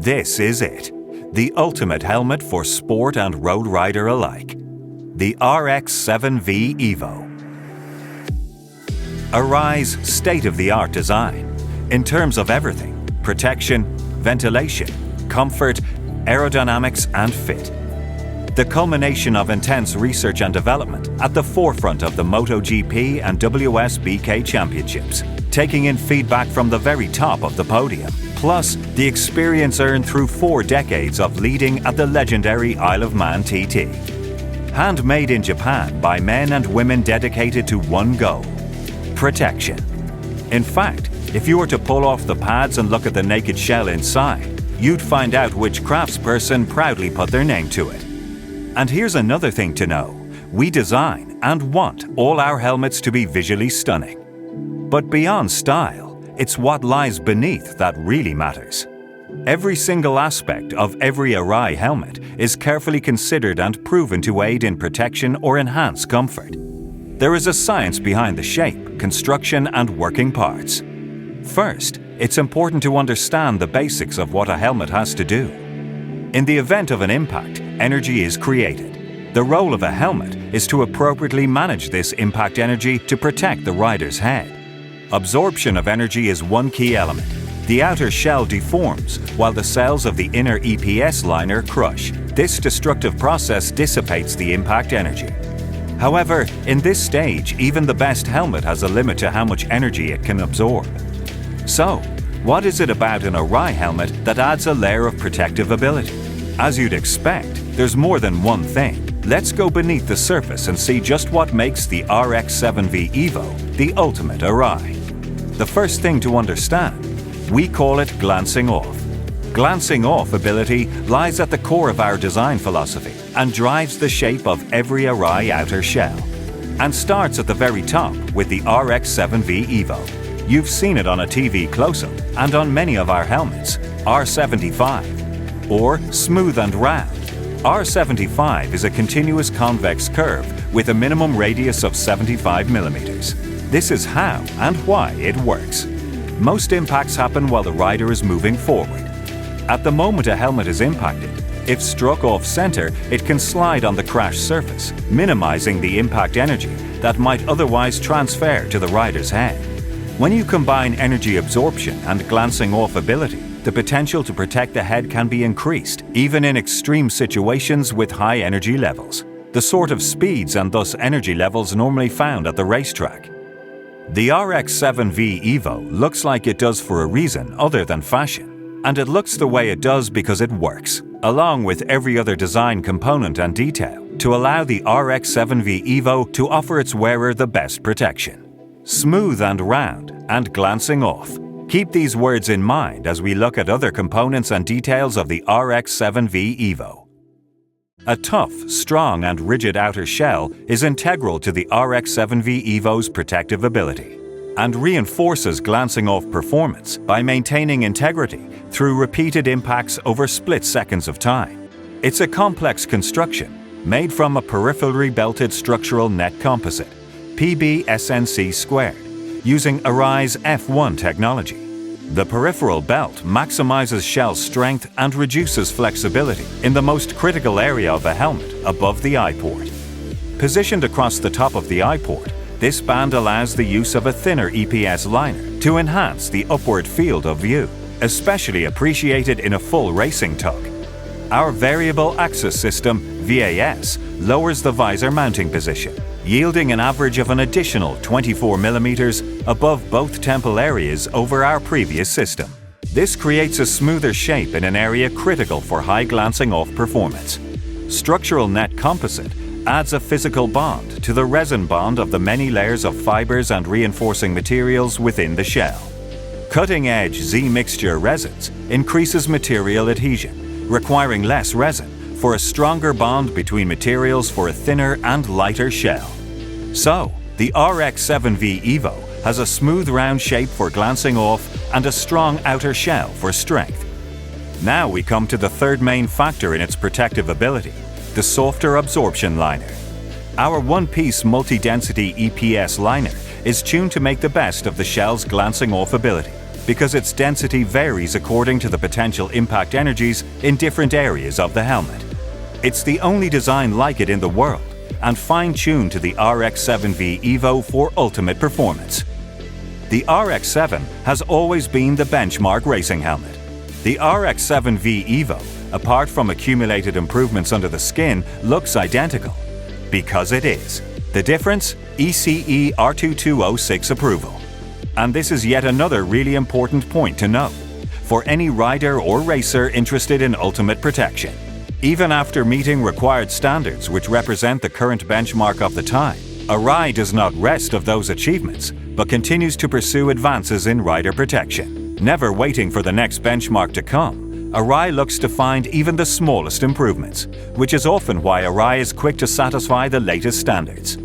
This is it, the ultimate helmet for sport and road rider alike, the RX-7V EVO. Arai's state-of-the-art design, in terms of everything: protection, ventilation, comfort, aerodynamics and fit. The culmination of intense research and development at the forefront of the MotoGP and WSBK championships, taking in feedback from the very top of the podium, plus the experience earned through 4 decades of leading at the legendary Isle of Man TT. Handmade in Japan by men and women dedicated to one goal: protection. In fact, if you were to pull off the pads and look at the naked shell inside, you'd find out which craftsperson proudly put their name to it. And here's another thing to know: we design and want all our helmets to be visually stunning. But beyond style, it's what lies beneath that really matters. Every single aspect of every Arai helmet is carefully considered and proven to aid in protection or enhance comfort. There is a science behind the shape, construction, and working parts. First, it's important to understand the basics of what a helmet has to do. In the event of an impact, energy is created. The role of a helmet is to appropriately manage this impact energy to protect the rider's head. Absorption of energy is one key element. The outer shell deforms, while the cells of the inner EPS liner crush. This destructive process dissipates the impact energy. However, in this stage, even the best helmet has a limit to how much energy it can absorb. So, what is it about an Arai helmet that adds a layer of protective ability? As you'd expect, there's more than one thing. Let's go beneath the surface and see just what makes the RX-7V EVO the ultimate Arai. The first thing to understand: we call it glancing off. Glancing off ability lies at the core of our design philosophy and drives the shape of every Arai outer shell, and starts at the very top with the RX-7V EVO. You've seen it on a TV close-up and on many of our helmets. R75, or smooth and round. R75 is a continuous convex curve with a minimum radius of 75 millimeters. This is how and why it works. Most impacts happen while the rider is moving forward. At the moment a helmet is impacted, if struck off-center, it can slide on the crash surface, minimizing the impact energy that might otherwise transfer to the rider's head. When you combine energy absorption and glancing off ability, the potential to protect the head can be increased, even in extreme situations with high energy levels, the sort of speeds and thus energy levels normally found at the racetrack. The RX-7V EVO looks like it does for a reason other than fashion, and it looks the way it does because it works, along with every other design component and detail, to allow the RX-7V EVO to offer its wearer the best protection. Smooth and round, and glancing off. Keep these words in mind as we look at other components and details of the RX-7V EVO. A tough, strong and rigid outer shell is integral to the RX-7V EVO's protective ability, and reinforces glancing off performance by maintaining integrity through repeated impacts over split seconds of time. It's a complex construction made from a peripherally belted structural net composite, PBSNC², using Arai's F1 technology. The peripheral belt maximizes shell strength and reduces flexibility in the most critical area of a helmet, above the eye port. Positioned across the top of the eye port, this band allows the use of a thinner EPS liner to enhance the upward field of view, especially appreciated in a full racing tug. Our variable axis system, VAS, lowers the visor mounting position, yielding an average of an additional 24 millimeters above both temple areas over our previous system. This creates a smoother shape in an area critical for high glancing off performance. Structural net composite adds a physical bond to the resin bond of the many layers of fibers and reinforcing materials within the shell. Cutting-edge Z-mixture resins increases material adhesion, requiring less resin for a stronger bond between materials for a thinner and lighter shell. So, the RX-7V EVO has a smooth round shape for glancing off and a strong outer shell for strength. Now we come to the third main factor in its protective ability: the softer absorption liner. Our one-piece multi-density EPS liner is tuned to make the best of the shell's glancing off ability. because its density varies according to the potential impact energies in different areas of the helmet. It's the only design like it in the world and fine-tuned to the RX-7V EVO for ultimate performance. The RX-7 has always been the benchmark racing helmet. The RX-7V EVO, apart from accumulated improvements under the skin, looks identical. Because it is. The difference? ECE R22-06 approval. And this is yet another really important point to note for any rider or racer interested in ultimate protection. Even after meeting required standards which represent the current benchmark of the time, Arai does not rest of those achievements, but continues to pursue advances in rider protection. Never waiting for the next benchmark to come, Arai looks to find even the smallest improvements, which is often why Arai is quick to satisfy the latest standards.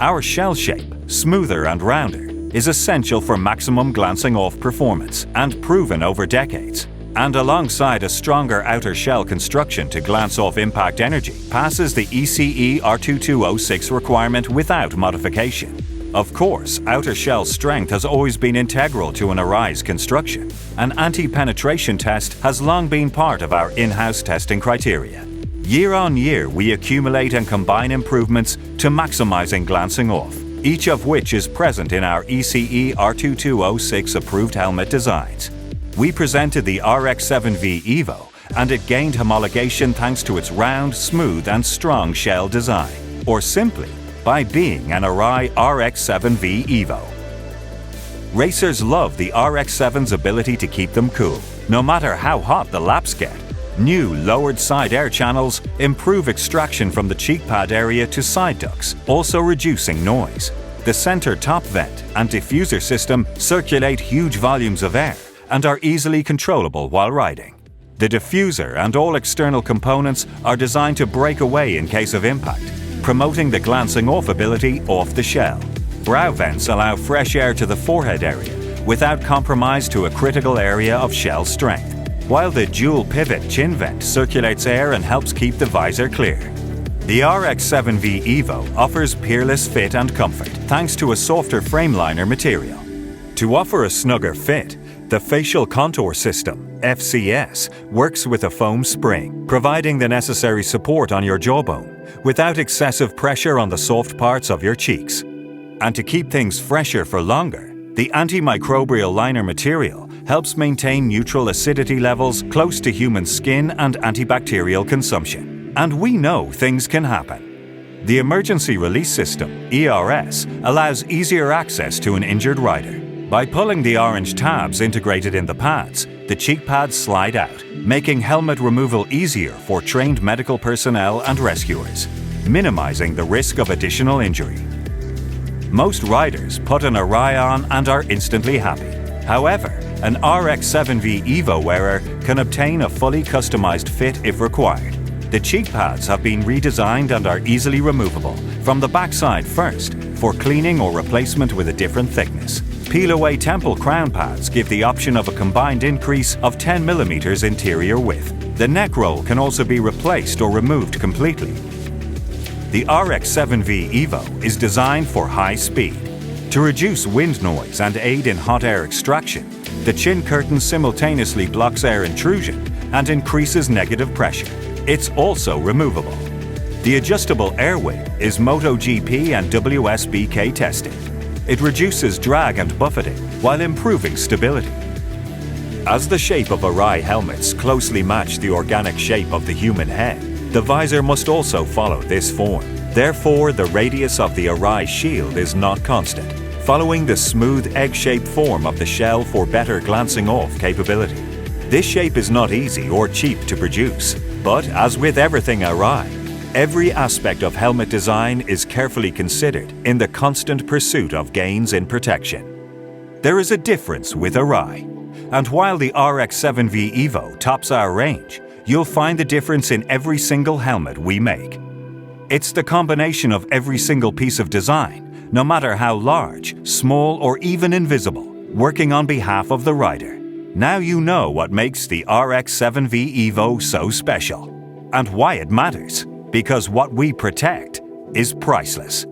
Our shell shape, smoother and rounder, is essential for maximum glancing off performance and proven over decades. And alongside a stronger outer shell construction to glance off impact energy, passes the ECE R22-06 requirement without modification. Of course, outer shell strength has always been integral to an Arai's construction. An anti-penetration test has long been part of our in-house testing criteria. Year on year, we accumulate and combine improvements to maximizing glancing off, each of which is present in our ECE R22-06 approved helmet designs. We presented the RX-7V EVO, and it gained homologation thanks to its round, smooth and strong shell design, or simply by being an Arai RX-7V EVO. Racers love the RX-7's ability to keep them cool, no matter how hot the laps get. New lowered side air channels improve extraction from the cheek pad area to side ducts, also reducing noise. The center top vent and diffuser system circulate huge volumes of air and are easily controllable while riding. The diffuser and all external components are designed to break away in case of impact, promoting the glancing off ability off the shell. Brow vents allow fresh air to the forehead area without compromise to a critical area of shell strength, while the dual pivot chin vent circulates air and helps keep the visor clear. The RX-7V EVO offers peerless fit and comfort thanks to a softer frameliner material. To offer a snugger fit, the facial contour system, FCS, works with a foam spring, providing the necessary support on your jawbone without excessive pressure on the soft parts of your cheeks. And to keep things fresher for longer, the antimicrobial liner material helps maintain neutral acidity levels close to human skin and antibacterial consumption. And we know things can happen. The emergency release system, ERS, allows easier access to an injured rider. By pulling the orange tabs integrated in the pads, the cheek pads slide out, making helmet removal easier for trained medical personnel and rescuers, minimizing the risk of additional injury. Most riders put an Arai on and are instantly happy. However, an RX-7V EVO wearer can obtain a fully customized fit if required. The cheek pads have been redesigned and are easily removable, from the backside first, for cleaning or replacement with a different thickness. Peel-away temple crown pads give the option of a combined increase of 10 mm interior width. The neck roll can also be replaced or removed completely. The RX-7V EVO is designed for high speed. To reduce wind noise and aid in hot air extraction, the chin curtain simultaneously blocks air intrusion and increases negative pressure. It's also removable. The adjustable air wing is MotoGP and WSBK tested. It reduces drag and buffeting while improving stability. As the shape of Arai helmets closely match the organic shape of the human head, the visor must also follow this form. Therefore, the radius of the Arai shield is not constant, following the smooth egg-shaped form of the shell for better glancing off capability. This shape is not easy or cheap to produce, but as with everything Arai, every aspect of helmet design is carefully considered in the constant pursuit of gains in protection. There is a difference with Arai, and while the RX-7V EVO tops our range, you'll find the difference in every single helmet we make. It's the combination of every single piece of design, no matter how large, small, or even invisible, working on behalf of the rider. Now you know what makes the RX-7V EVO so special, and why it matters, because what we protect is priceless.